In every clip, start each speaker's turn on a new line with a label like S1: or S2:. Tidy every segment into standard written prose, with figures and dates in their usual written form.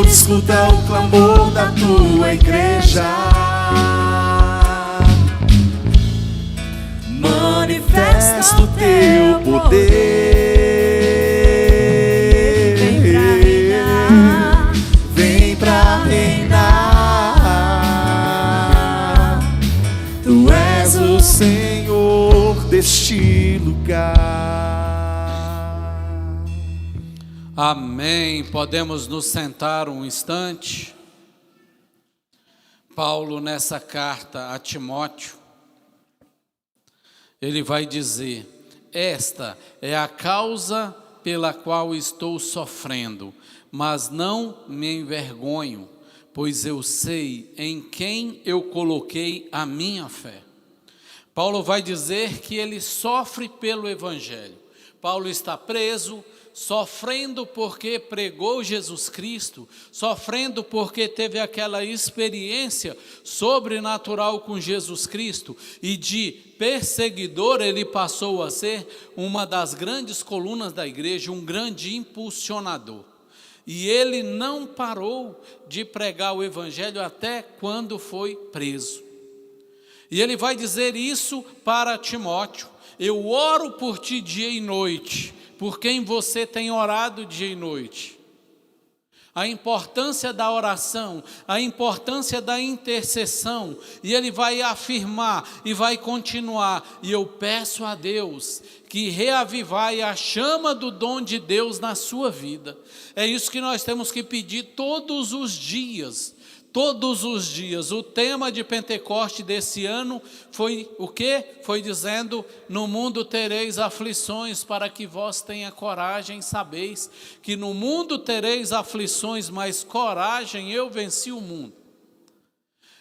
S1: escuta o clamor da tua igreja. Manifesta o teu poder. Vem pra reinar. Tu és o Senhor deste lugar.
S2: Amém. Podemos nos sentar um instante. Paulo, nessa carta a Timóteo, ele vai dizer: esta é a causa pela qual estou sofrendo, mas não me envergonho, pois eu sei em quem eu coloquei a minha fé. Paulo vai dizer que ele sofre pelo Evangelho. Paulo está preso, sofrendo porque pregou Jesus Cristo, sofrendo porque teve aquela experiência sobrenatural com Jesus Cristo, e de perseguidor ele passou a ser uma das grandes colunas da igreja, um grande impulsionador. E ele não parou de pregar o Evangelho até quando foi preso. E ele vai dizer isso para Timóteo: eu oro por ti dia e noite. Por quem você tem orado dia e noite? A importância da oração, a importância da intercessão. E ele vai afirmar e vai continuar: e eu peço a Deus que reavivai a chama do dom de Deus na sua vida. É isso que nós temos que pedir todos os dias. Todos os dias. O tema de Pentecoste desse ano foi o quê? Foi dizendo: no mundo tereis aflições, para que vós tenha coragem, sabeis que no mundo tereis aflições, mas coragem, eu venci o mundo.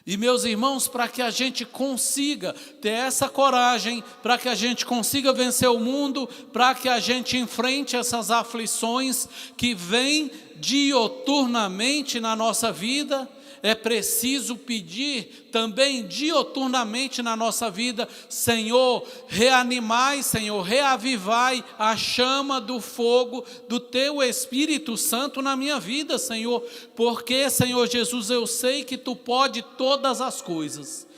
S2: E meus irmãos, para que a gente consiga ter essa coragem, para que a gente consiga vencer o mundo, para que a gente enfrente essas aflições que vêm dioturnamente na nossa vida, é preciso pedir também dioturnamente na nossa vida: Senhor, reanimai, Senhor, reavivai a chama do fogo do Teu Espírito Santo na minha vida, Senhor, porque, Senhor Jesus, eu sei que Tu pode todas as coisas.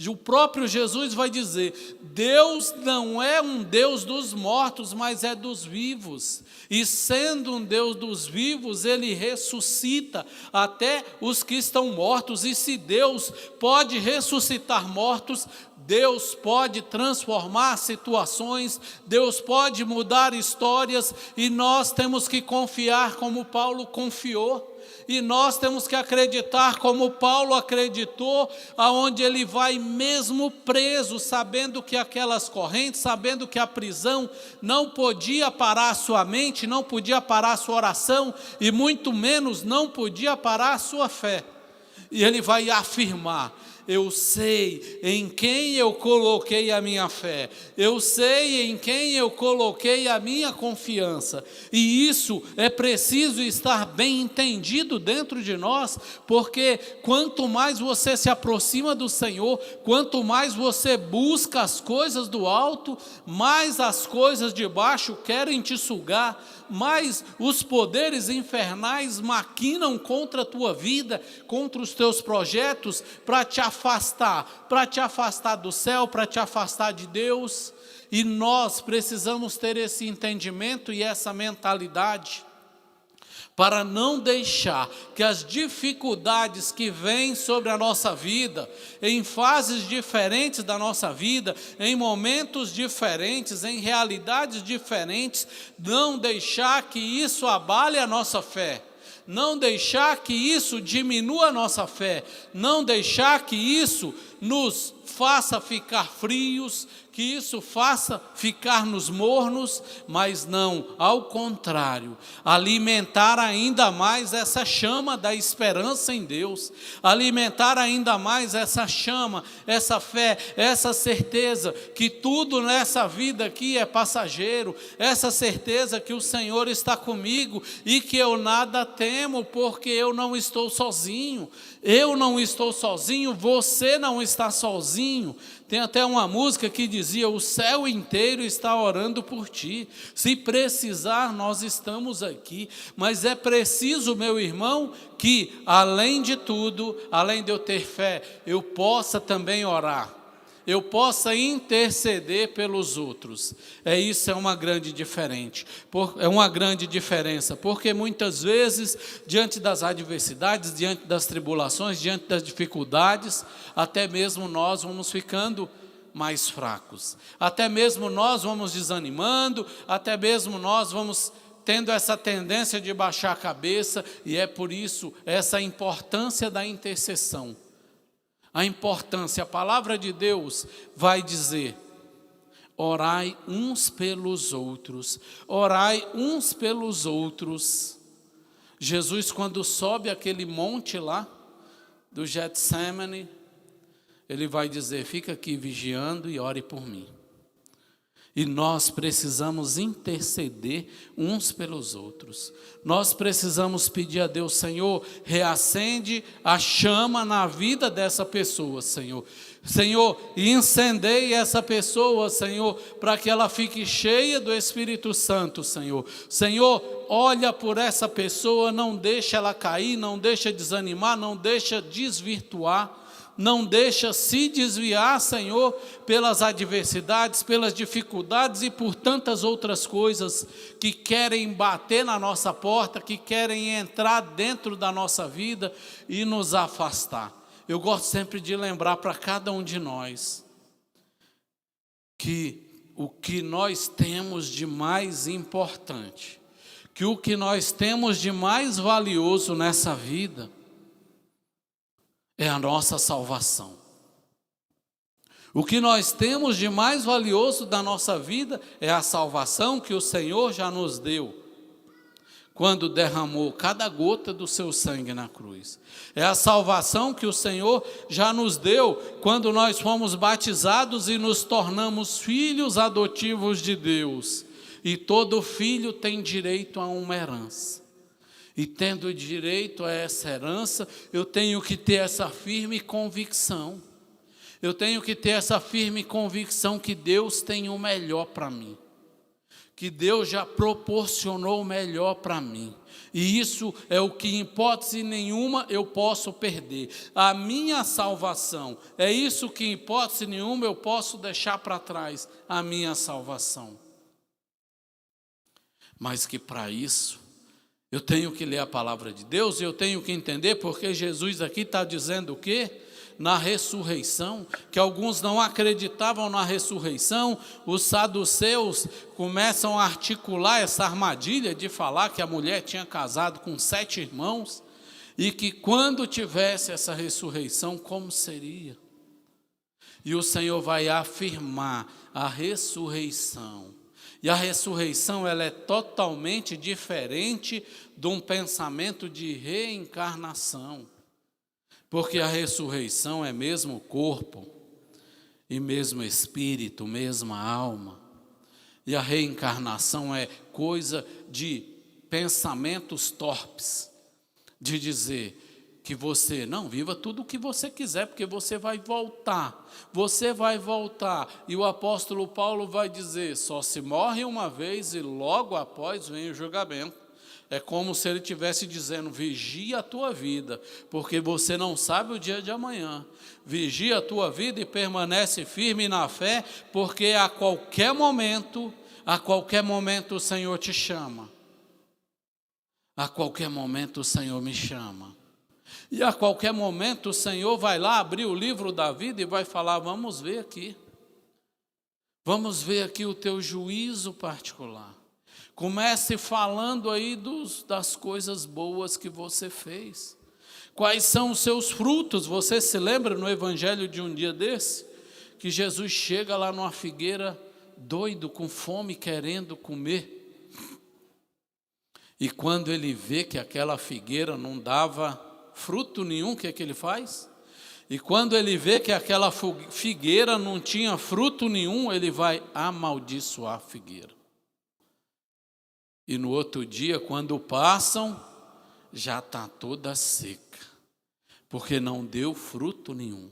S2: O próprio Jesus vai dizer: Deus não é um Deus dos mortos, mas é dos vivos. E sendo um Deus dos vivos, Ele ressuscita até os que estão mortos. E se Deus pode ressuscitar mortos, Deus pode transformar situações, Deus pode mudar histórias. E nós temos que confiar como Paulo confiou. E nós temos que acreditar como Paulo acreditou, aonde ele vai mesmo preso, sabendo que aquelas correntes, sabendo que a prisão não podia parar a sua mente, não podia parar a sua oração, e muito menos não podia parar a sua fé. E ele vai afirmar: eu sei em quem eu coloquei a minha fé, eu sei em quem eu coloquei a minha confiança. E isso é preciso estar bem entendido dentro de nós, porque quanto mais você se aproxima do Senhor, quanto mais você busca as coisas do alto, mais as coisas de baixo querem te sugar, mais os poderes infernais maquinam contra a tua vida, contra os teus projetos, para te afastar do céu, para te afastar de Deus. E nós precisamos ter esse entendimento e essa mentalidade, para não deixar que as dificuldades que vêm sobre a nossa vida, em fases diferentes da nossa vida, em momentos diferentes, em realidades diferentes, não deixar que isso abale a nossa fé, não deixar que isso diminua a nossa fé, não deixar que isso nos faça ficar frios, que isso faça ficar-nos mornos, mas não, ao contrário, alimentar ainda mais essa chama da esperança em Deus, alimentar ainda mais essa chama, essa fé, essa certeza que tudo nessa vida aqui é passageiro, essa certeza que o Senhor está comigo e que eu nada temo, porque eu não estou sozinho, você não está está sozinho. Tem até uma música que dizia: o céu inteiro está orando por ti. Se precisar, nós estamos aqui. Mas é preciso, meu irmão, que além de tudo, além de eu ter fé, eu possa também orar. Eu possa interceder pelos outros. Isso é uma grande diferença, porque muitas vezes, diante das adversidades, diante das tribulações, diante das dificuldades, até mesmo nós vamos ficando mais fracos, até mesmo nós vamos desanimando, até mesmo nós vamos tendo essa tendência de baixar a cabeça, e é por isso essa importância da intercessão. A importância, a palavra de Deus vai dizer: orai uns pelos outros, orai uns pelos outros. Jesus, quando sobe aquele monte lá, do Getsemane, ele vai dizer: fica aqui vigiando e ore por mim. E nós precisamos interceder uns pelos outros. Nós precisamos pedir a Deus: Senhor, reacende a chama na vida dessa pessoa, Senhor. Senhor, incendeie essa pessoa, Senhor, para que ela fique cheia do Espírito Santo, Senhor. Senhor, olha por essa pessoa, não deixa ela cair, não deixa desanimar, não deixa desvirtuar. Não deixa se desviar, Senhor, pelas adversidades, pelas dificuldades e por tantas outras coisas que querem bater na nossa porta, que querem entrar dentro da nossa vida e nos afastar. Eu gosto sempre de lembrar para cada um de nós que o que nós temos de mais importante, que o que nós temos de mais valioso nessa vida é a nossa salvação. O que nós temos de mais valioso da nossa vida é a salvação que o Senhor já nos deu, quando derramou cada gota do seu sangue na cruz. É a salvação que o Senhor já nos deu, quando nós fomos batizados e nos tornamos filhos adotivos de Deus. E todo filho tem direito a uma herança. E tendo direito a essa herança, eu tenho que ter essa firme convicção. Eu tenho que ter essa firme convicção que Deus tem o melhor para mim. Que Deus já proporcionou o melhor para mim. E isso é o que, em hipótese nenhuma, eu posso perder. A minha salvação. É isso que, em hipótese nenhuma, eu posso deixar para trás. A minha salvação. Mas que para isso, eu tenho que ler a palavra de Deus, eu tenho que entender, porque Jesus aqui está dizendo o quê? Na ressurreição, que alguns não acreditavam na ressurreição. Os saduceus começam a articular essa armadilha de falar que a mulher tinha casado com 7 irmãos, e que quando tivesse essa ressurreição, como seria? E o Senhor vai afirmar a ressurreição. E a ressurreição, ela é totalmente diferente de um pensamento de reencarnação. Porque a ressurreição é mesmo corpo, e mesmo espírito, mesma alma. E a reencarnação é coisa de pensamentos torpes, de dizer que você não viva tudo o que você quiser, porque você vai voltar. Você vai voltar. E o apóstolo Paulo vai dizer: só se morre uma vez e logo após vem o julgamento. É como se ele estivesse dizendo: vigia a tua vida, porque você não sabe o dia de amanhã. Vigia a tua vida e permanece firme na fé, porque a qualquer momento o Senhor te chama. A qualquer momento o Senhor me chama. E a qualquer momento o Senhor vai lá abrir o livro da vida e vai falar: vamos ver aqui. Vamos ver aqui o teu juízo particular. Comece falando aí das coisas boas que você fez. Quais são os seus frutos? Você se lembra no evangelho de um dia desse? Que Jesus chega lá numa figueira doido, com fome, querendo comer. E quando ele vê que aquela figueira não dava fruto nenhum, o que é que ele faz? E quando ele vê que aquela figueira não tinha fruto nenhum, ele vai amaldiçoar a figueira. E no outro dia, quando passam, já está toda seca, porque não deu fruto nenhum.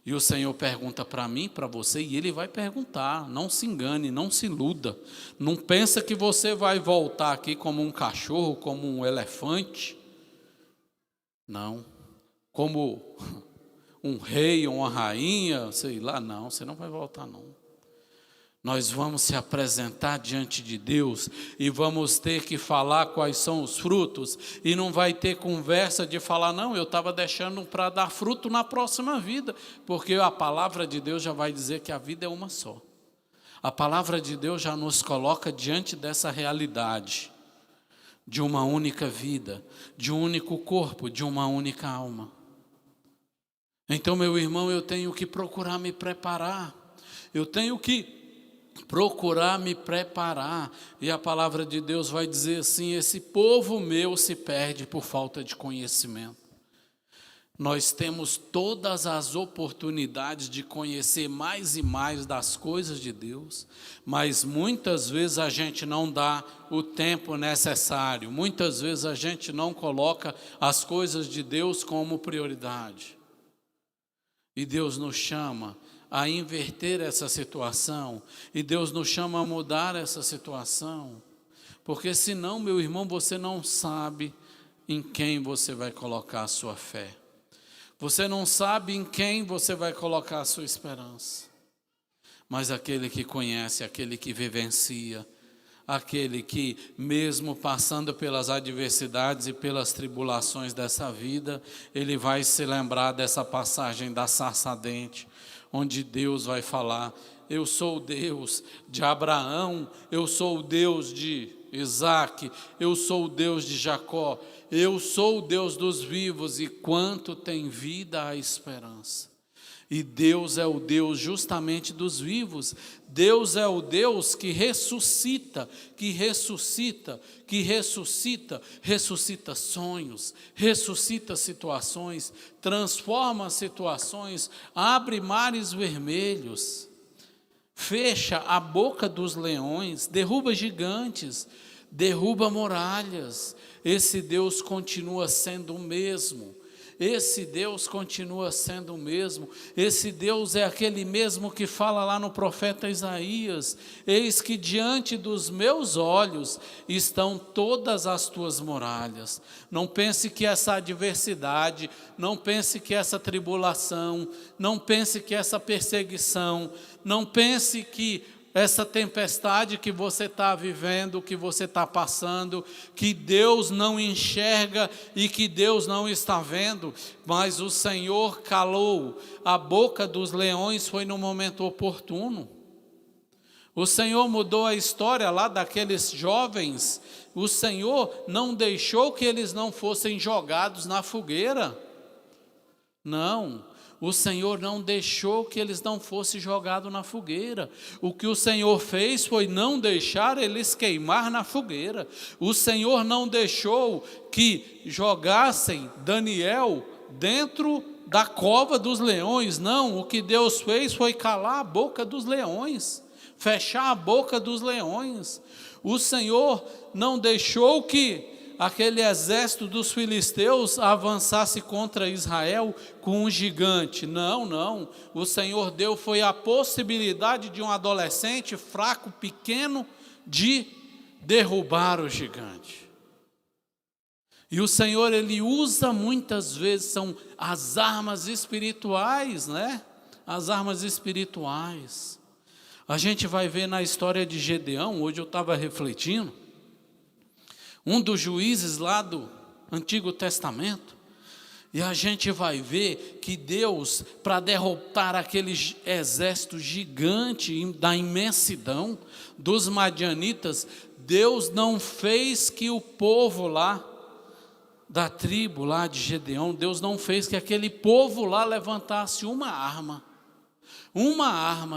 S2: E o Senhor pergunta para mim, para você, e Ele vai perguntar. Não se engane, não se iluda. Não pensa que você vai voltar aqui como um cachorro, como um elefante. Não. Como um rei ou uma rainha, sei lá, não. Você não vai voltar, não. Nós vamos se apresentar diante de Deus e vamos ter que falar quais são os frutos, e não vai ter conversa de falar, não, eu estava deixando para dar fruto na próxima vida, porque a palavra de Deus já vai dizer que a vida é uma só. A palavra de Deus já nos coloca diante dessa realidade, de uma única vida, de um único corpo, de uma única alma. Então, meu irmão, eu tenho que procurar me preparar, eu tenho que procurar me preparar, e a palavra de Deus vai dizer assim: esse povo meu se perde por falta de conhecimento. Nós temos todas as oportunidades de conhecer mais e mais das coisas de Deus, mas muitas vezes a gente não dá o tempo necessário, muitas vezes a gente não coloca as coisas de Deus como prioridade. E Deus nos chama a inverter essa situação, e Deus nos chama a mudar essa situação, porque senão, meu irmão, você não sabe em quem você vai colocar a sua fé, você não sabe em quem você vai colocar a sua esperança, mas aquele que conhece, aquele que vivencia, aquele que mesmo passando pelas adversidades e pelas tribulações dessa vida, ele vai se lembrar dessa passagem da sarça ardente, onde Deus vai falar: eu sou o Deus de Abraão, eu sou o Deus de Isaac, eu sou o Deus de Jacó, eu sou o Deus dos vivos, e quanto tem vida a esperança. E Deus é o Deus justamente dos vivos. Deus é o Deus que ressuscita, ressuscita sonhos, ressuscita situações, transforma situações, abre mares vermelhos, fecha a boca dos leões, derruba gigantes, derruba muralhas. Esse Deus continua sendo o mesmo. Esse Deus continua sendo o mesmo. Esse Deus é aquele mesmo que fala lá no profeta Isaías: eis que diante dos meus olhos estão todas as tuas muralhas. Não pense que essa adversidade, não pense que essa tribulação, não pense que essa perseguição, não pense que essa tempestade que você está vivendo, que você está passando, que Deus não enxerga e que Deus não está vendo, mas o Senhor calou a boca dos leões, foi no momento oportuno. O Senhor mudou a história lá daqueles jovens, o Senhor não deixou que eles não fossem jogados na fogueira, não. O Senhor não deixou que eles não fossem jogados na fogueira. O que o Senhor fez foi não deixar eles queimar na fogueira. O Senhor não deixou que jogassem Daniel dentro da cova dos leões. Não, o que Deus fez foi calar a boca dos leões, fechar a boca dos leões. O Senhor não deixou que aquele exército dos filisteus avançasse contra Israel com um gigante. Não. O Senhor deu foi a possibilidade de um adolescente fraco, pequeno, de derrubar o gigante. E o Senhor, Ele usa muitas vezes, são as armas espirituais, né? As armas espirituais. A gente vai ver na história de Gedeão, hoje eu estava refletindo, um dos juízes lá do Antigo Testamento, e a gente vai ver que Deus, para derrotar aquele exército gigante da imensidão dos madianitas, Deus não fez que o povo lá, da tribo lá de Gedeão, Deus não fez que aquele povo lá levantasse uma arma,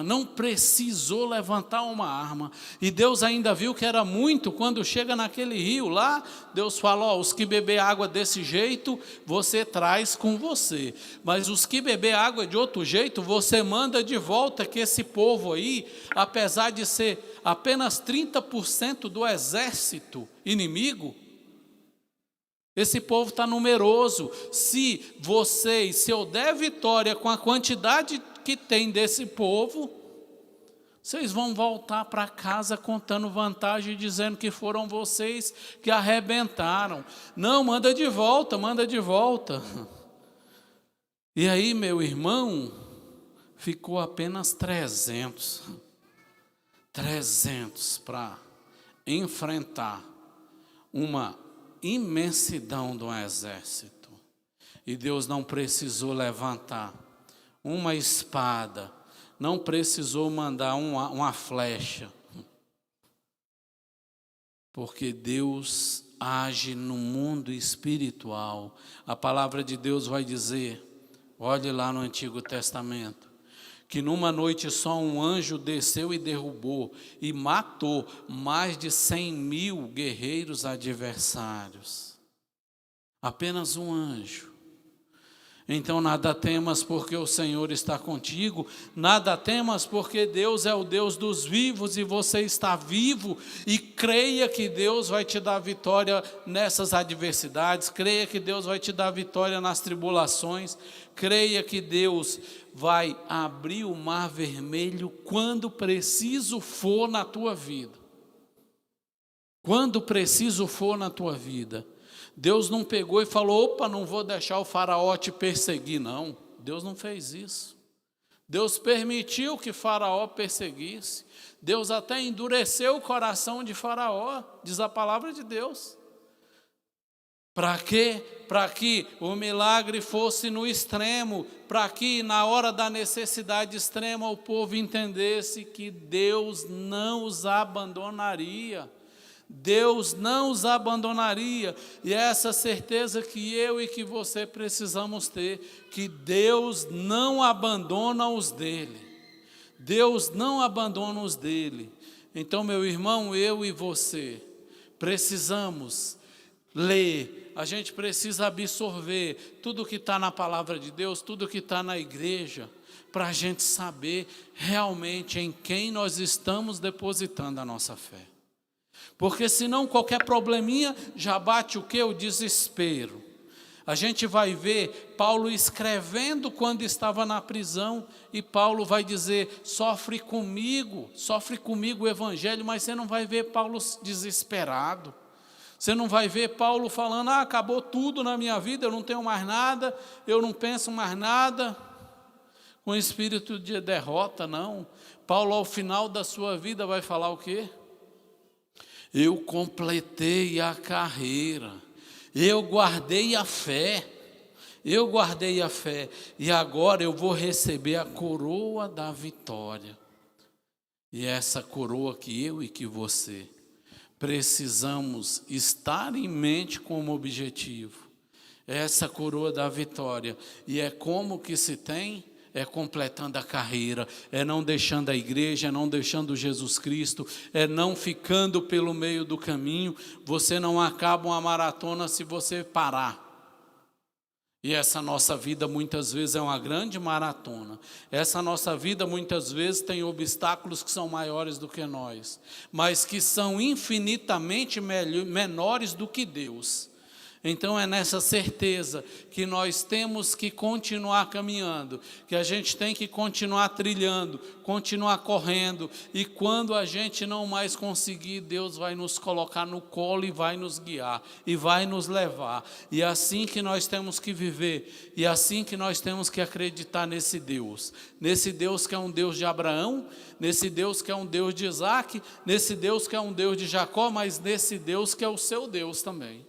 S2: não precisou levantar uma arma, e Deus ainda viu que era muito. Quando chega naquele rio lá, Deus fala: os que beber água desse jeito, você traz com você, mas os que beber água de outro jeito, você manda de volta, que esse povo aí, apesar de ser apenas 30% do exército inimigo, Esse povo está numeroso. Se eu der vitória com a quantidade que tem desse povo, vocês vão voltar para casa contando vantagem, dizendo que foram vocês que arrebentaram. Não, manda de volta, manda de volta. E aí, meu irmão, ficou apenas 300 para enfrentar uma imensidão do exército. E Deus não precisou levantar uma espada, não precisou mandar uma flecha, porque Deus age no mundo espiritual. A palavra de Deus vai dizer, olhe lá no Antigo Testamento, que numa noite só um anjo desceu e derrubou e matou mais de 100.000 guerreiros adversários. Apenas um anjo. Então nada temas porque o Senhor está contigo, nada temas porque Deus é o Deus dos vivos e você está vivo, e creia que Deus vai te dar vitória nessas adversidades, creia que Deus vai te dar vitória nas tribulações, creia que Deus vai abrir o mar vermelho quando preciso for na tua vida. Quando preciso for na tua vida. Deus não pegou e falou, opa, não vou deixar o faraó te perseguir, não. Deus não fez isso. Deus permitiu que faraó perseguisse. Deus até endureceu o coração de faraó, diz a palavra de Deus. Para quê? Para que o milagre fosse no extremo, para que na hora da necessidade extrema o povo entendesse que Deus não os abandonaria. Deus não os abandonaria, e é essa certeza que eu e que você precisamos ter, que Deus não abandona os dele, Deus não abandona os dele. Então, meu irmão, eu e você precisamos ler, a gente precisa absorver tudo que está na palavra de Deus, tudo que está na igreja, para a gente saber realmente em quem nós estamos depositando a nossa fé. Porque senão qualquer probleminha já bate o quê? O desespero. A gente vai ver Paulo escrevendo quando estava na prisão, e Paulo vai dizer, sofre comigo o evangelho, mas você não vai ver Paulo desesperado. Você não vai ver Paulo falando, acabou tudo na minha vida, eu não tenho mais nada, eu não penso mais nada, com espírito de derrota, não. Paulo, ao final da sua vida, vai falar o quê? Eu completei a carreira, eu guardei a fé, e agora eu vou receber a coroa da vitória. E essa coroa que eu e que você precisamos estar em mente como objetivo, essa coroa da vitória. E é como que se tem? É completando a carreira, é não deixando a igreja, é não deixando Jesus Cristo, é não ficando pelo meio do caminho. Você não acaba uma maratona se você parar. E essa nossa vida muitas vezes é uma grande maratona. Essa nossa vida muitas vezes tem obstáculos que são maiores do que nós, mas que são infinitamente menores do que Deus. Então é nessa certeza que nós temos que continuar caminhando, que a gente tem que continuar trilhando, continuar correndo, e quando a gente não mais conseguir, Deus vai nos colocar no colo e vai nos guiar, e vai nos levar. E é assim que nós temos que viver, e é assim que nós temos que acreditar nesse Deus que é um Deus de Abraão, nesse Deus que é um Deus de Isaac, nesse Deus que é um Deus de Jacó, mas nesse Deus que é o seu Deus também.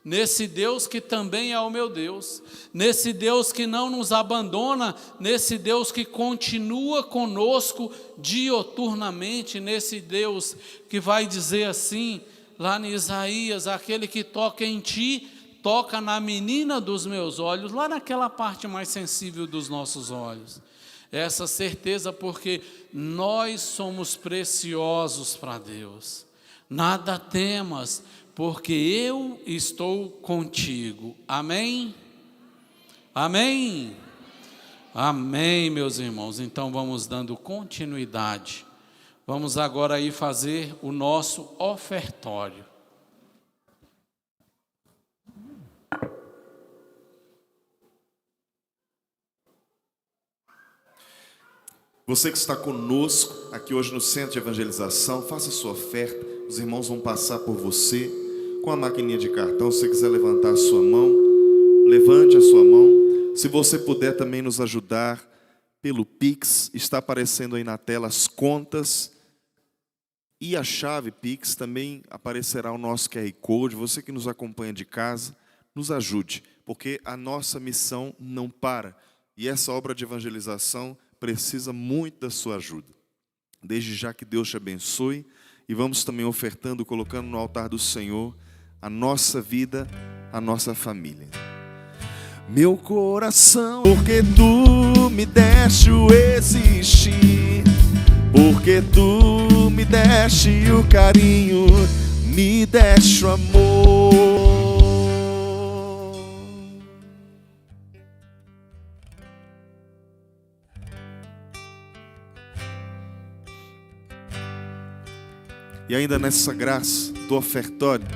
S2: Nesse Deus que também é o meu Deus, nesse Deus que não nos abandona, nesse Deus que continua conosco dioturnamente, nesse Deus que vai dizer assim, lá em Isaías, aquele que toca em ti, toca na menina dos meus olhos, lá naquela parte mais sensível dos nossos olhos. Essa certeza porque nós somos preciosos para Deus. Nada temas, porque eu estou contigo. Amém? Amém? Amém, meus irmãos. Então vamos dando continuidade. Vamos agora aí fazer o nosso ofertório.
S1: Você que está conosco aqui hoje no Centro de Evangelização, faça sua oferta. Os irmãos vão passar por você com a maquininha de cartão. Se você quiser levantar a sua mão, levante a sua mão. Se você puder também nos ajudar pelo Pix, está aparecendo aí na tela as contas e a chave Pix. Também aparecerá o nosso QR Code. Você que nos acompanha de casa, nos ajude, porque a nossa missão não para. E essa obra de evangelização precisa muito da sua ajuda. Desde já que Deus te abençoe, e vamos também ofertando, colocando no altar do Senhor a nossa vida, a nossa família. Meu coração, porque tu me deste o existir, porque tu me deste o carinho, me deste o amor. E ainda nessa graça do ofertório,